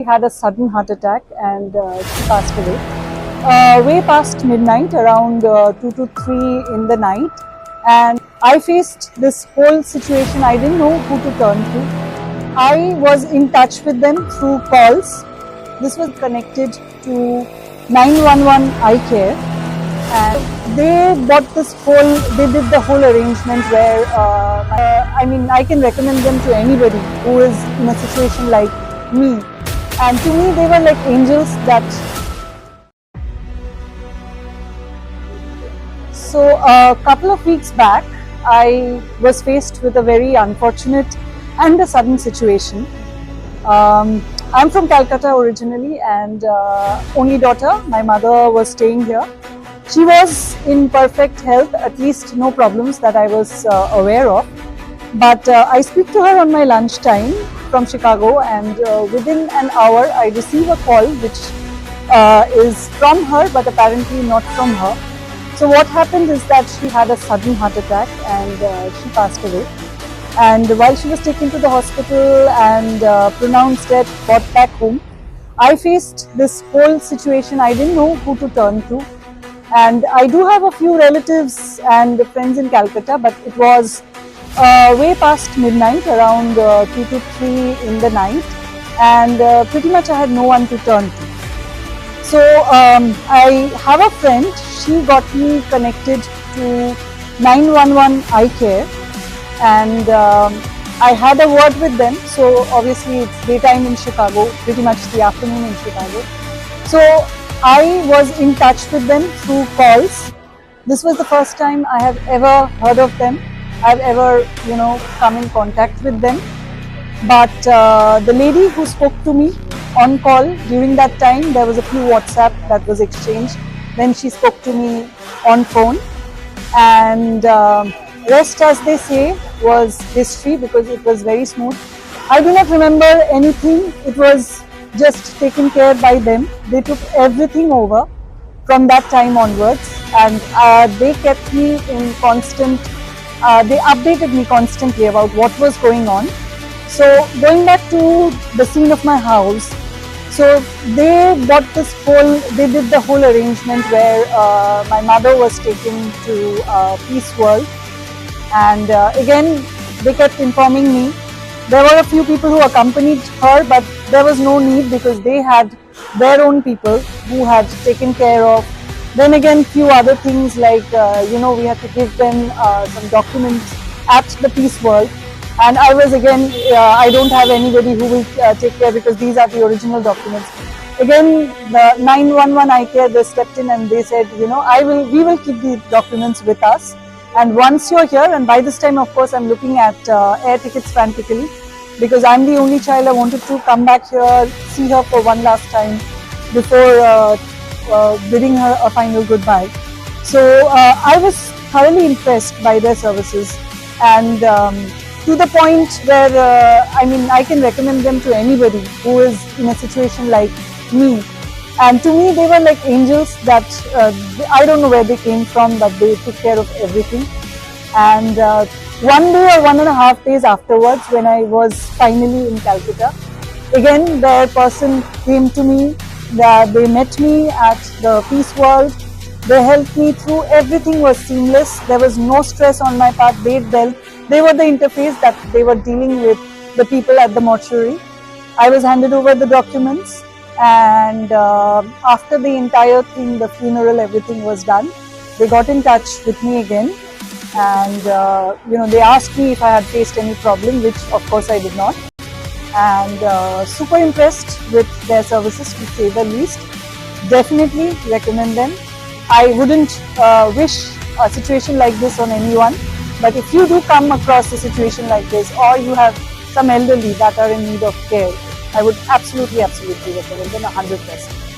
She had a sudden heart attack and she passed away. Way past midnight, around 2 to 3 in the night. And I faced this whole situation. I didn't know who to turn to. I was in touch with them through calls. This was connected to 911 eye care. And they did the whole arrangement where, I can recommend them to anybody who is in a situation like me. And to me, they were like angels that. So a couple of weeks back, I was faced with a very unfortunate and a sudden situation. I'm from Calcutta originally, and only daughter. My mother was staying here. She was in perfect health, at least no problems that I was aware of. But I speak to her on my lunchtime from Chicago, and within an hour I receive a call which is from her, but apparently not from her. So what happened is that she had a sudden heart attack and she passed away. And while she was taken to the hospital and pronounced dead, got back home, I faced this whole situation. I didn't know who to turn to. And I do have a few relatives and friends in Calcutta, but it was way past midnight, around 2 to 3 in the night, and pretty much I had no one to turn to. So I have a friend. She got me connected to 911 eye care, and I had a word with them. So obviously it's daytime in Chicago, pretty much the afternoon in Chicago. So I was in touch with them through calls. This was the first time I have ever heard of them. I've ever, come in contact with them. But the lady who spoke to me on call during that time, there was a few WhatsApp that was exchanged. Then she spoke to me on phone, and rest, as they say, was history, because it was very smooth. I do not remember anything. It was just taken care by them. They took everything over from that time onwards, and they kept me in constant. They updated me constantly about what was going on. So going back to the scene of my house, so they did the whole arrangement where my mother was taken to Peace World, and again they kept informing me. There were a few people who accompanied her, but there was no need because they had their own people who had taken care of. Then again, few other things like, we had to give them some documents at the Peace World. And I was again, I don't have anybody who will take care, because these are the original documents. Again, the 911 eye care, they stepped in and they said, we will keep the documents with us. And once you're here, and by this time, of course, I'm looking at air tickets frantically, because I'm the only child. I wanted to come back here, see her for one last time before bidding her a final goodbye. So I was thoroughly impressed by their services, and to the point where I can recommend them to anybody who is in a situation like me. And to me, they were like angels that I don't know where they came from, but they took care of everything. And one day or 1.5 days afterwards, when I was finally in Calcutta, again their person came to me. They met me at the Peace World. They helped me through. Everything was seamless. There was no stress on my part. They were the interface that they were dealing with the people at the mortuary. I was handed over the documents, and after the entire thing, the funeral, everything was done, they got in touch with me again, and they asked me if I had faced any problem, which of course I did not. And super impressed with their services, to say the least. Definitely recommend them. I wouldn't wish a situation like this on anyone, but if you do come across a situation like this, or you have some elderly that are in need of care, I would absolutely recommend them 100%.